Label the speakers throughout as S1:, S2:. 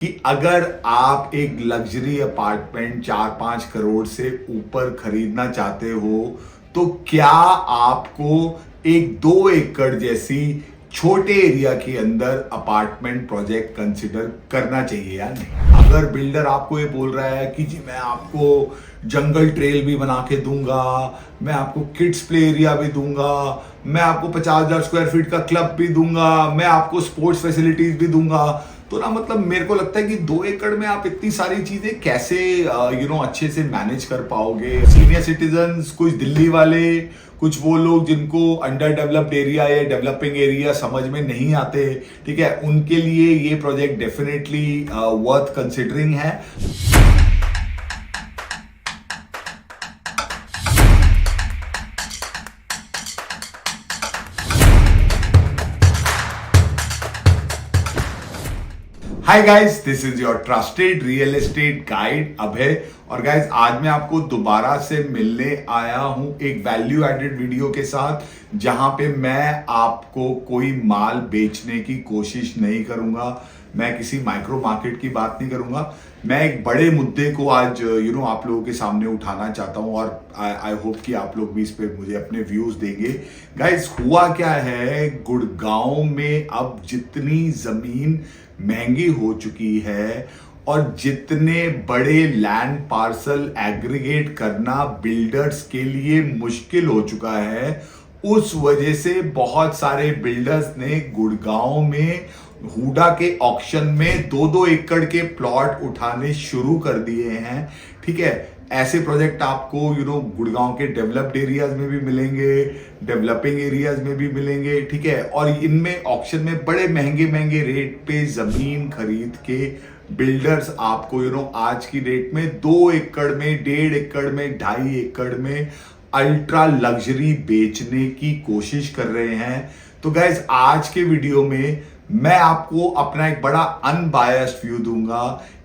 S1: कि अगर आप एक लग्जरी अपार्टमेंट 4-5 करोड़ से ऊपर खरीदना चाहते हो तो क्या आपको एक 2 एकड़ जैसी छोटे एरिया के अंदर अपार्टमेंट प्रोजेक्ट कंसिडर करना चाहिए या नहीं। अगर बिल्डर आपको ये बोल रहा है कि जी मैं आपको जंगल ट्रेल भी बना के दूंगा, मैं आपको किड्स प्ले एरिया भी दूंगा, मैं आपको 50,000 स्क्वायर फीट का क्लब भी दूंगा, मैं आपको स्पोर्ट्स फैसिलिटीज भी दूंगा, तो ना मतलब मेरे को लगता है कि 2 एकड़ में आप इतनी सारी चीजें कैसे अच्छे से मैनेज कर पाओगे। सीनियर सिटीजन्स, कुछ दिल्ली वाले, कुछ वो लोग जिनको अंडर डेवलप्ड एरिया या डेवलपिंग एरिया समझ में नहीं आते, ठीक है, उनके लिए ये प्रोजेक्ट डेफिनेटली वर्थ कंसिडरिंग है। Hi guys, this is your trusted real estate guide Abhay. और गाइस आज मैं आपको दोबारा से मिलने आया हूं एक वैल्यू एडेड वीडियो के साथ, जहां पे मैं आपको कोई माल बेचने की कोशिश नहीं करूंगा, मैं किसी माइक्रो मार्केट की बात नहीं करूंगा। मैं एक बड़े मुद्दे को आज आप लोगों के सामने उठाना चाहता हूं और आई होप कि आप लोग भी इस पे मुझे अपने व्यूज देंगे। गाइस हुआ क्या है, गुड़गांव में अब जितनी जमीन महंगी हो चुकी है और जितने बड़े लैंड पार्सल एग्रीगेट करना बिल्डर्स के लिए मुश्किल हो चुका है, उस वजह से बहुत सारे बिल्डर्स ने गुड़गांव में हुडा के ऑक्शन में 2-2 एकड़ के प्लॉट उठाने शुरू कर दिए हैं। ठीक है, ऐसे प्रोजेक्ट आपको गुड़गांव के डेवलप्ड एरियाज में भी मिलेंगे, डेवलपिंग एरियाज में भी मिलेंगे, ठीक है। और इनमें ऑक्शन में बड़े महंगे महंगे रेट पे जमीन खरीद के बिल्डर्स आपको आज की डेट में 2 एकड़ में, 1.5 एकड़ में, 2.5 एकड़ में अल्ट्रा लग्जरी बेचने की कोशिश कर रहे हैं। तो गाइज आज के वीडियो में मैं आपको अपना एक बड़ा अनबायस्ड व्यू दूंगा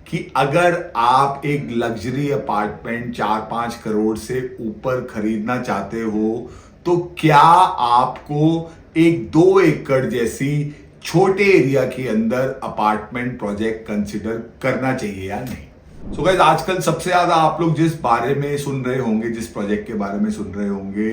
S1: कि अगर आप एक लग्जरी अपार्टमेंट 4-5 करोड़ से ऊपर खरीदना चाहते हो तो क्या आपको एक 2 एकड़ जैसी छोटे एरिया के अंदर अपार्टमेंट प्रोजेक्ट कंसिडर करना चाहिए या नहीं। सो गाइस आजकल सबसे ज्यादा आप लोग जिस बारे में सुन रहे होंगे, जिस प्रोजेक्ट के बारे में सुन रहे होंगे,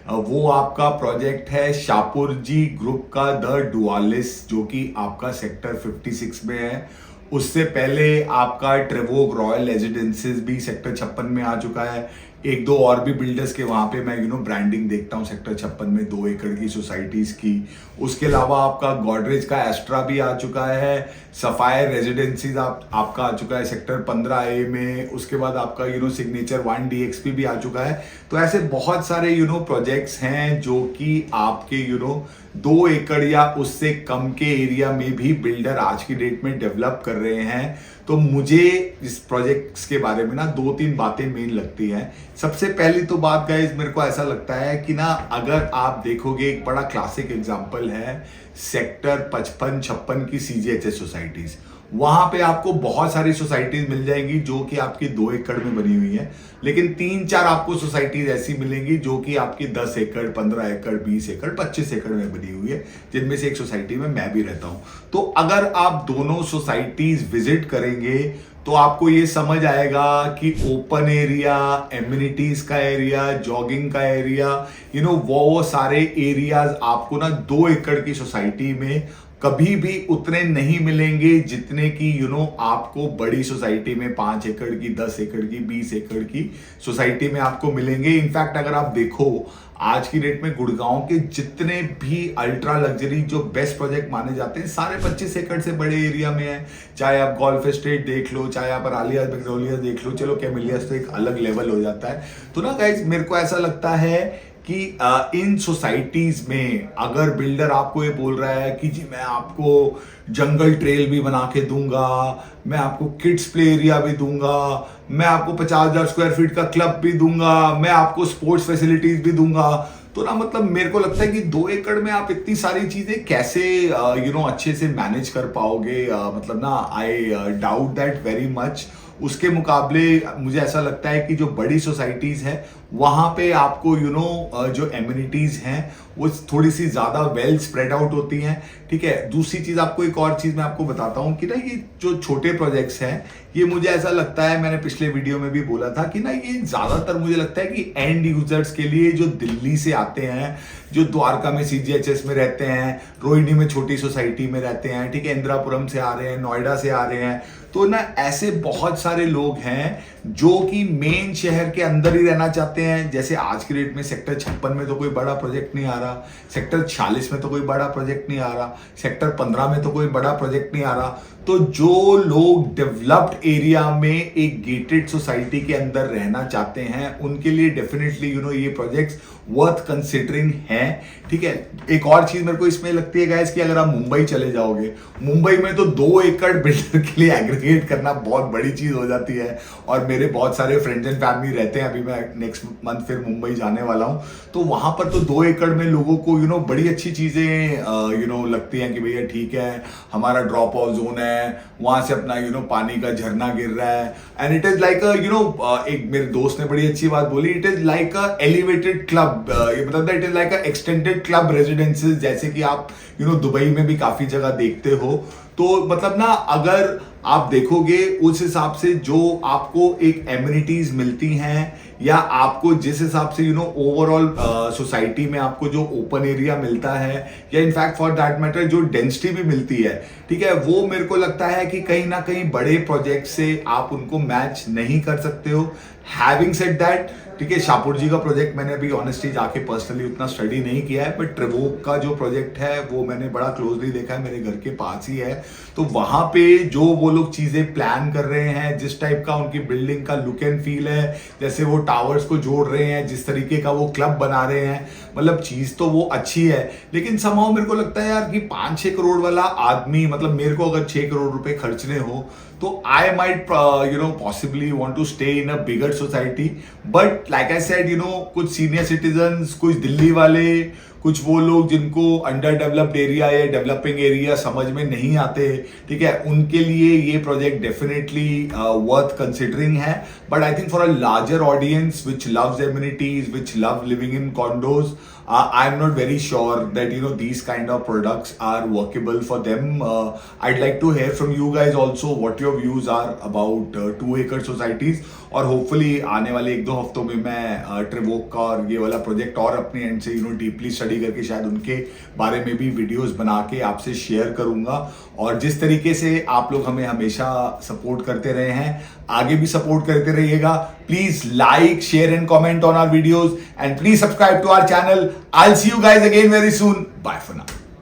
S1: वो आपका प्रोजेक्ट है शाहपुरजी ग्रुप का द डुआलिस, जो कि आपका सेक्टर 56 में है। उससे पहले आपका ट्रेवोग रॉयल रेजिडेंसीज भी सेक्टर 56 में आ चुका है। एक दो और भी बिल्डर्स के वहां पे मैं ब्रांडिंग देखता हूँ सेक्टर 56 में 2 एकड़ की सोसाइटीज की। उसके अलावा आपका गॉडरेज का एस्ट्रा भी आ चुका है, सफायर रेजिडेंसीज आपका आ चुका है सेक्टर 15A में। उसके बाद आपका सिग्नेचर 1 DXP भी आ चुका है। तो ऐसे बहुत सारे प्रोजेक्ट्स हैं जो कि आपके 2 एकड़ या उससे कम के एरिया में भी बिल्डर आज की डेट में डेवलप कर रहे हैं। तो मुझे इस प्रोजेक्ट्स के बारे में ना 2-3 बातें मेन लगती हैं। सबसे पहली तो बात गाइस, मेरे को ऐसा लगता है कि ना अगर आप देखोगे, एक बड़ा क्लासिक एग्जांपल है सेक्टर 55-56 की CGHS सोसाइटीज। वहां पे आपको बहुत सारी सोसाइटीज मिल जाएंगी जो कि आपकी 2 एकड़ में बनी हुई है, लेकिन 3-4 आपको सोसाइटीज ऐसी मिलेंगी जो कि आपकी 10 एकड़, 15 एकड़, 20 एकड़, 25 एकड़ में बनी हुई है, जिनमें से एक सोसाइटी में मैं भी रहता हूं। तो अगर आप दोनों सोसाइटीज विजिट करेंगे तो आपको ये समझ आएगा कि ओपन एरिया, एम्यूनिटीज का एरिया, जॉगिंग का एरिया, वो सारे एरियाज आपको ना 2 एकड़ की सोसाइटी में कभी भी उतने नहीं मिलेंगे जितने की आपको बड़ी सोसाइटी में 5 एकड़ की, 10 एकड़ की, 20 एकड़ की सोसाइटी में आपको मिलेंगे। इनफैक्ट अगर आप देखो आज की डेट में गुड़गांव के जितने भी अल्ट्रा लग्जरी जो बेस्ट प्रोजेक्ट माने जाते हैं, सारे 25 एकड़ से बड़े एरिया में है। चाहे आप गोल्फ एस्टेट देख लो, चाहे आप अरालिया मैग्नोलिया देख लो, चलो कैमिलियास तो एक अलग लेवल हो जाता है। तो ना गाइज मेरे को ऐसा लगता है कि इन सोसाइटीज में अगर बिल्डर आपको ये बोल रहा है कि जी मैं आपको जंगल ट्रेल भी बना के दूंगा, मैं आपको किड्स प्ले एरिया भी दूंगा, मैं आपको 50,000 स्क्वायर फीट का क्लब भी दूंगा, मैं आपको स्पोर्ट्स फैसिलिटीज भी दूंगा, तो ना मतलब मेरे को लगता है कि 2 एकड़ में आप इतनी सारी चीजें कैसे अच्छे से मैनेज कर पाओगे। मतलब ना I doubt that very much. उसके मुकाबले मुझे ऐसा लगता है कि जो बड़ी सोसाइटीज है वहां पे आपको जो एम्यूनिटीज हैं वो थोड़ी सी ज्यादा वेल स्प्रेड आउट होती हैं। ठीक है, दूसरी चीज आपको एक और चीज मैं आपको बताता हूं कि ना ये जो छोटे प्रोजेक्ट्स हैं ये मुझे ऐसा लगता है, मैंने पिछले वीडियो में भी बोला था कि ना ये ज्यादातर मुझे लगता है कि एंड यूजर्स के लिए जो दिल्ली से आते हैं, जो द्वारका में CGHS में रहते हैं, रोहिणी में छोटी सोसाइटी में रहते हैं, ठीक है, इंदिरापुरम से आ रहे हैं, नोएडा से आ रहे हैं, तो ना ऐसे बहुत सारे लोग हैं जो कि मेन शहर के अंदर ही रहना चाहते हैं। जैसे आज की डेट में सेक्टर 56 में तो कोई बड़ा प्रोजेक्ट नहीं आ रहा, सेक्टर 46 में तो कोई बड़ा प्रोजेक्ट नहीं आ रहा, सेक्टर 15 में तो कोई बड़ा प्रोजेक्ट नहीं आ रहा। तो जो लोग डेवलप्ड एरिया में एक गेटेड सोसाइटी के अंदर रहना चाहते हैं उनके लिए डेफिनेटली ये प्रोजेक्ट्स वर्थ कंसिडरिंग हैं। ठीक है, एक और चीज मेरे को इसमें लगती है गाइस कि अगर आप मुंबई चले जाओगे, मुंबई में तो 2 एकड़ बिल्डर के लिए एग्रीगेट करना बहुत बड़ी चीज हो जाती है। और मेरे बहुत सारे फ्रेंड्स एंड फैमिली रहते हैं, अभी मैं नेक्स्ट मंथ फिर मुंबई जाने वाला हूं, तो वहां पर तो 2 एकड़ में लोगों को बड़ी अच्छी चीजें लगती हैं कि भैया ठीक है, हमारा ड्रॉप ऑफ जोन है, वहां से अपना पानी का झरना गिर रहा है, एंड इट इज लाइक एक मेरे दोस्त ने बड़ी अच्छी बात बोली, it is like a elevated club, ये मतलब it is like a extended club residences, जैसे कि आप दुबई में भी काफी जगह देखते हो। तो मतलब ना अगर आप देखोगे उस हिसाब से जो आपको एक एम्यूनिटीज मिलती हैं या आपको जिस हिसाब से ओवरऑल सोसाइटी में आपको जो ओपन एरिया मिलता है या इनफैक्ट फॉर दैट मैटर जो डेंसिटी भी मिलती है, ठीक है, वो मेरे को लगता है कि कहीं ना कहीं बड़े प्रोजेक्ट से आप उनको मैच नहीं कर सकते हो। हैविंग सेड दैट, ठीक है, शाहपुर जी का प्रोजेक्ट मैंने अभी ऑनेस्टली जाके पर्सनली उतना स्टडी नहीं किया है, बट ट्रेवोक का जो प्रोजेक्ट है वो मैंने बड़ा क्लोजली देखा है, मेरे घर के पास ही है। तो वहां पे जो वो लोग चीजें प्लान कर रहे हैं, जिस टाइप का उनकी बिल्डिंग का लुक एंड फील है, जैसे वो टावर्स को जोड़ रहे हैं, जिस तरीके का वो क्लब बना रहे हैं, मतलब चीज तो वो अच्छी है। लेकिन समहाउ मेरे को लगता है यार कि 5-6 करोड़ वाला आदमी, मतलब मेरे को अगर 6 करोड़ रुपए खर्चने हो तो I might possibly want to stay in a bigger society. But like I said, कुछ सीनियर सिटीजन्स, कुछ दिल्ली वाले, कुछ वो लोग जिनको अंडर डेवलप्ड एरिया या डेवलपिंग एरिया समझ में नहीं आते, ठीक है, उनके लिए ये प्रोजेक्ट डेफिनेटली वर्थ कंसिडरिंग है। But I think for a larger audience which loves amenities, which love living in condos, I am not very sure that these kind of products are workable for them. I'd like to hear from you guys also what your views are about 2 acre societies, और hopefully आने वाले 1-2 हफ्तों में मैं ट्रेवोक का और ये वाला प्रोजेक्ट और अपने एंड से डीपली स्टडी करके शायद उनके बारे में भी वीडियोस बना के आपसे शेयर करूंगा। और जिस तरीके से आप लोग हमें हमेशा सपोर्ट करते रहे हैं, आगे भी सपोर्ट करते रहिएगा। Please like, share and comment on our videos, and please subscribe to our channel. I'll see you guys again very soon. Bye for now.